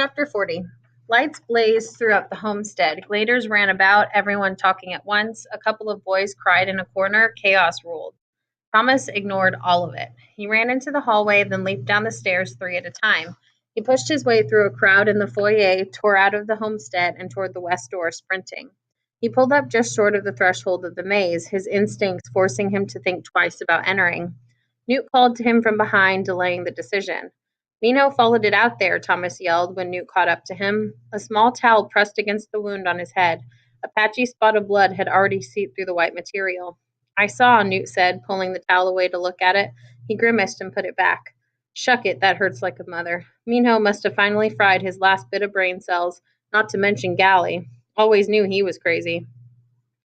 Chapter 40. Lights blazed throughout the homestead. Gladers ran about, everyone talking at once. A couple of boys cried in a corner. Chaos ruled. Thomas ignored all of it. He ran into the hallway, then leaped down the stairs three at a time. He pushed his way through a crowd in the foyer, tore out of the homestead, and toward the west door, sprinting. He pulled up just short of the threshold of the maze, his instincts forcing him to think twice about entering. Newt called to him from behind, delaying the decision. Minho followed it out there, Thomas yelled when Newt caught up to him. A small towel pressed against the wound on his head. A patchy spot of blood had already seeped through the white material. I saw, Newt said, pulling the towel away to look at it. He grimaced and put it back. Shuck it, that hurts like a mother. Minho must have finally fried his last bit of brain cells, not to mention Galley. Always knew he was crazy.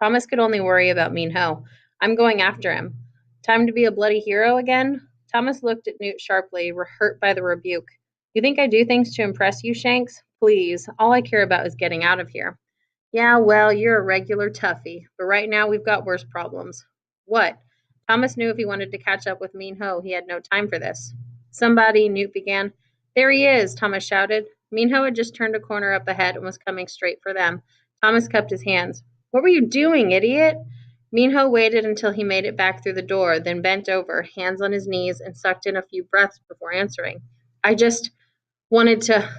Thomas could only worry about Minho. I'm going after him. Time to be a bloody hero again? Thomas looked at Newt sharply, hurt by the rebuke. You think I do things to impress you, Shanks? Please, all I care about is getting out of here. Yeah, well, you're a regular toughie, but right now we've got worse problems. What? Thomas knew if he wanted to catch up with Minho, he had no time for this. Somebody, Newt began. There he is, Thomas shouted. Minho had just turned a corner up ahead and was coming straight for them. Thomas cupped his hands. What were you doing, idiot? Minho waited until he made it back through the door, then bent over, hands on his knees, and sucked in a few breaths before answering. I just wanted to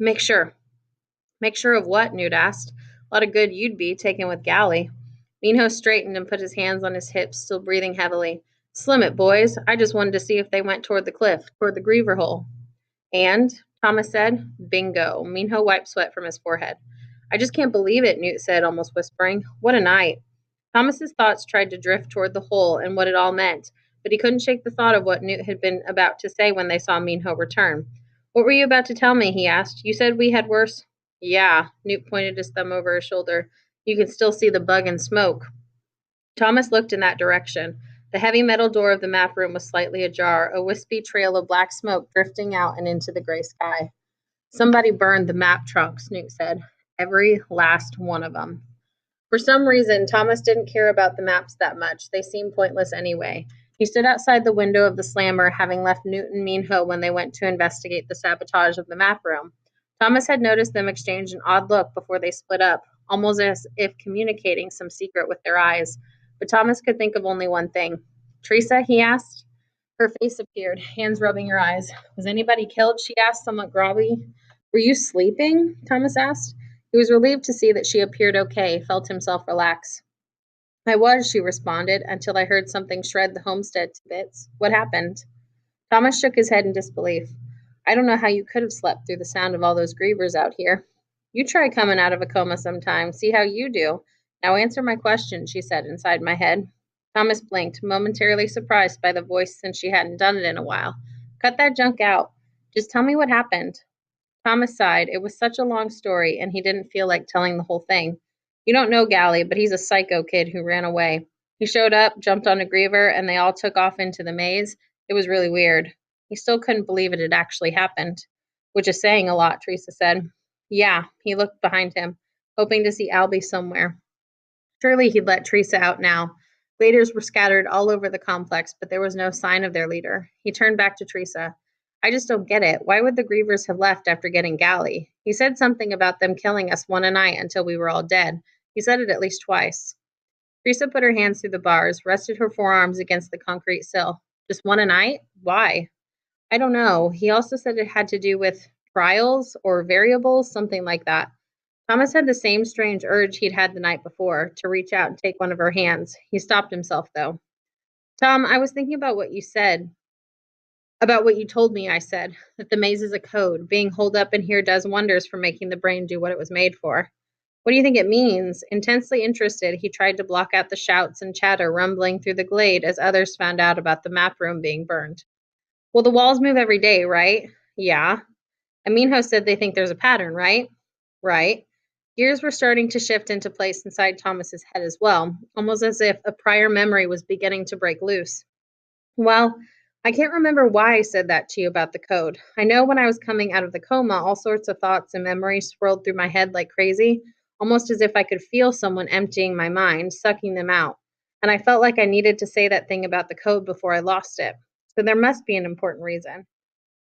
make sure. Make sure of what? Newt asked. A lot of good you'd be taken with Galley. Minho straightened and put his hands on his hips, still breathing heavily. Slim it, boys. I just wanted to see if they went toward the cliff, toward the Griever hole. And, Thomas said, bingo. Minho wiped sweat from his forehead. I just can't believe it, Newt said, almost whispering. What a night. Thomas's thoughts tried to drift toward the hole and what it all meant, but he couldn't shake the thought of what Newt had been about to say when they saw Minho return. What were you about to tell me? He asked. You said we had worse. Yeah, Newt pointed his thumb over his shoulder. You can still see the bug and smoke. Thomas looked in that direction. The heavy metal door of the map room was slightly ajar, a wispy trail of black smoke drifting out and into the gray sky. Somebody burned the map trunks, Newt said. Every last one of them. For some reason, Thomas didn't care about the maps that much. They seemed pointless anyway. He stood outside the window of the slammer, having left Newt and Minho when they went to investigate the sabotage of the map room. Thomas had noticed them exchange an odd look before they split up, almost as if communicating some secret with their eyes. But Thomas could think of only one thing. Teresa, he asked. Her face appeared, hands rubbing her eyes. Was anybody killed? She asked, somewhat groggy. Were you sleeping? Thomas asked. He was relieved to see that she appeared okay, felt himself relax. I was, she responded, until I heard something shred the homestead to bits. What happened? Thomas shook his head in disbelief. I don't know how you could have slept through the sound of all those grievers out here. You try coming out of a coma sometime, see how you do. Now answer my question, she said inside my head. Thomas blinked, momentarily surprised by the voice since she hadn't done it in a while. Cut that junk out. Just tell me what happened. Thomas sighed. It was such a long story, and he didn't feel like telling the whole thing. You don't know Galley, but he's a psycho kid who ran away. He showed up, jumped on a griever, and they all took off into the maze. It was really weird. He still couldn't believe it had actually happened. Which is saying a lot, Teresa said. Yeah, he looked behind him, hoping to see Albie somewhere. Surely he'd let Teresa out now. Leaders were scattered all over the complex, but there was no sign of their leader. He turned back to Teresa. I just don't get it. Why would the grievers have left after getting Galley? He said something about them killing us one a night until we were all dead. He said it at least twice. Teresa put her hands through the bars, rested her forearms against the concrete sill. Just one a night? Why? I don't know. He also said it had to do with trials or variables, something like that. Thomas had the same strange urge he'd had the night before, to reach out and take one of her hands. He stopped himself, though. Tom, I was thinking about what you said. About what you told me, I said, that the maze is a code. Being holed up in here does wonders for making the brain do what it was made for. What do you think it means? Intensely interested, he tried to block out the shouts and chatter rumbling through the glade as others found out about the map room being burned. Well, the walls move every day, right? Yeah. Aminho said they think there's a pattern, right? Right. Gears were starting to shift into place inside Thomas's head as well, almost as if a prior memory was beginning to break loose. Well, I can't remember why I said that to you about the code. I know when I was coming out of the coma, all sorts of thoughts and memories swirled through my head like crazy, almost as if I could feel someone emptying my mind, sucking them out. And I felt like I needed to say that thing about the code before I lost it. So there must be an important reason.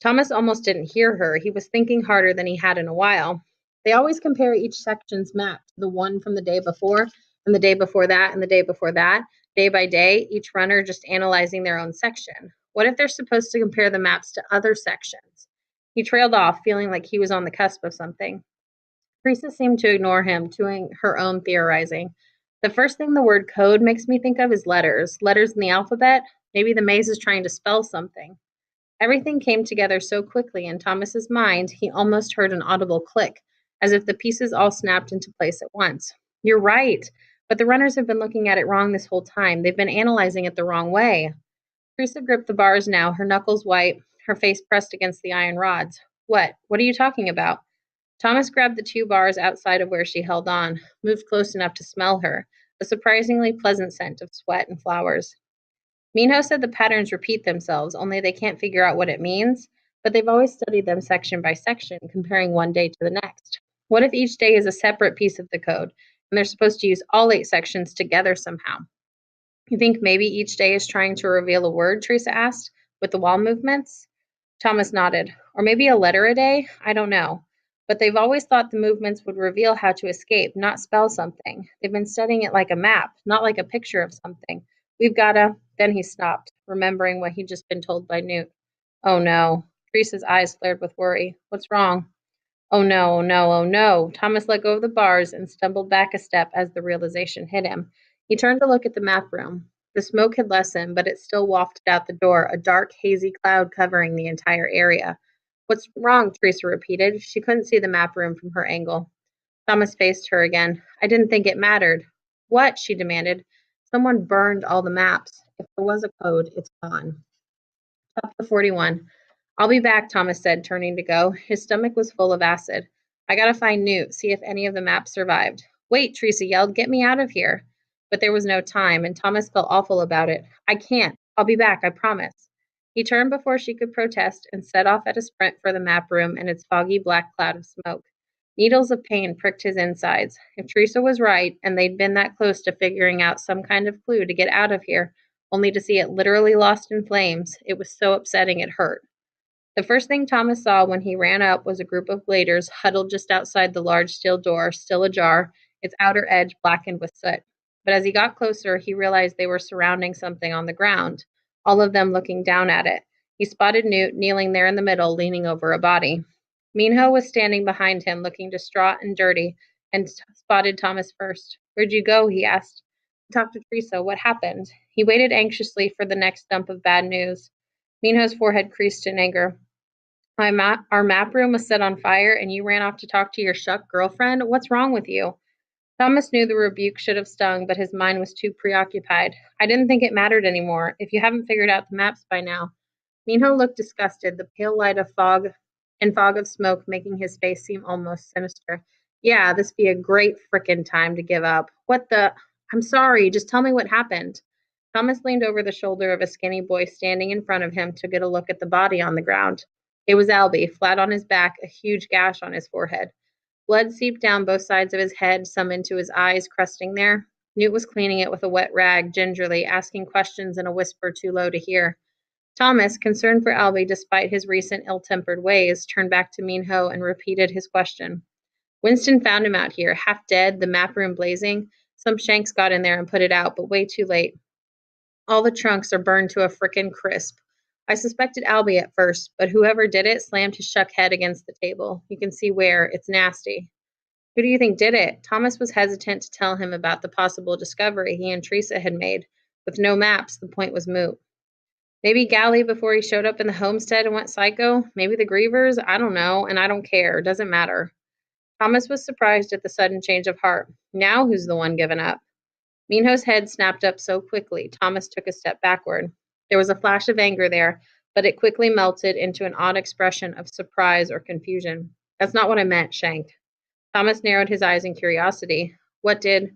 Thomas almost didn't hear her. He was thinking harder than he had in a while. They always compare each section's map to the one from the day before, and the day before that, and the day before that, day by day, each runner just analyzing their own section. What if they're supposed to compare the maps to other sections? He trailed off, feeling like he was on the cusp of something. Teresa seemed to ignore him, doing her own theorizing. The first thing the word code makes me think of is letters. Letters in the alphabet? Maybe the maze is trying to spell something. Everything came together so quickly in Thomas's mind, he almost heard an audible click, as if the pieces all snapped into place at once. You're right, but the runners have been looking at it wrong this whole time. They've been analyzing it the wrong way. Teresa gripped the bars now, her knuckles white, her face pressed against the iron rods. What? What are you talking about? Thomas grabbed the two bars outside of where she held on, moved close enough to smell her, a surprisingly pleasant scent of sweat and flowers. Minho said the patterns repeat themselves, only they can't figure out what it means, but they've always studied them section by section, comparing one day to the next. What if each day is a separate piece of the code, and they're supposed to use all 8 sections together somehow? You think maybe each day is trying to reveal a word, Teresa asked, with the wall movements? Thomas nodded. Or maybe a letter a day? I don't know. But they've always thought the movements would reveal how to escape, not spell something. They've been studying it like a map, not like a picture of something. We've gotta. Then he stopped, remembering what he'd just been told by Newt. Oh no. Teresa's eyes flared with worry. What's wrong? Oh no, oh no, oh no. Thomas let go of the bars and stumbled back a step as the realization hit him. He turned to look at the map room. The smoke had lessened, but it still wafted out the door, a dark, hazy cloud covering the entire area. What's wrong? Teresa repeated. She couldn't see the map room from her angle. Thomas faced her again. I didn't think it mattered. What? She demanded. Someone burned all the maps. If there was a code, it's gone. Chapter 41. I'll be back, Thomas said, turning to go. His stomach was full of acid. I gotta find Newt, see if any of the maps survived. Wait, Teresa yelled, get me out of here. But there was no time, and Thomas felt awful about it. I can't. I'll be back, I promise. He turned before she could protest and set off at a sprint for the map room and its foggy black cloud of smoke. Needles of pain pricked his insides. If Teresa was right, and they'd been that close to figuring out some kind of clue to get out of here, only to see it literally lost in flames, it was so upsetting it hurt. The first thing Thomas saw when he ran up was a group of bladers huddled just outside the large steel door, still ajar, its outer edge blackened with soot. But as he got closer, he realized they were surrounding something on the ground, all of them looking down at it. He spotted Newt kneeling there in the middle, leaning over a body. Minho was standing behind him, looking distraught and dirty, and spotted Thomas first. Where'd you go? He asked. Talk to Teresa. What happened? He waited anxiously for the next dump of bad news. Minho's forehead creased in anger. Our map room was set on fire, and you ran off to talk to your shuck girlfriend? What's wrong with you? Thomas knew the rebuke should have stung, but his mind was too preoccupied. I didn't think it mattered anymore, if you haven't figured out the maps by now. Minho looked disgusted, the pale light of fog of smoke making his face seem almost sinister. Yeah, this be a great frickin' time to give up. What the? I'm sorry, just tell me what happened. Thomas leaned over the shoulder of a skinny boy standing in front of him to get a look at the body on the ground. It was Albie, flat on his back, a huge gash on his forehead. Blood seeped down both sides of his head, some into his eyes, crusting there. Newt was cleaning it with a wet rag, gingerly, asking questions in a whisper too low to hear. Thomas, concerned for Albie despite his recent ill-tempered ways, turned back to Minho and repeated his question. Winston found him out here, half dead, the map room blazing. Some shanks got in there and put it out, but way too late. All the trunks are burned to a frickin' crisp. I suspected Albie at first, but whoever did it slammed his shuck head against the table. You can see where. It's nasty. Who do you think did it? Thomas was hesitant to tell him about the possible discovery he and Teresa had made. With no maps, the point was moot. Maybe Galley before he showed up in the homestead and went psycho? Maybe the Grievers? I don't know, and I don't care. Doesn't matter. Thomas was surprised at the sudden change of heart. Now who's the one giving up? Minho's head snapped up so quickly, Thomas took a step backward. There was a flash of anger there, but it quickly melted into an odd expression of surprise or confusion. That's not what I meant, Shank. Thomas narrowed his eyes in curiosity. What did?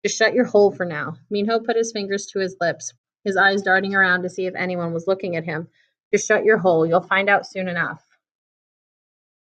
Just shut your hole for now. Minho put his fingers to his lips, his eyes darting around to see if anyone was looking at him. Just shut your hole. You'll find out soon enough.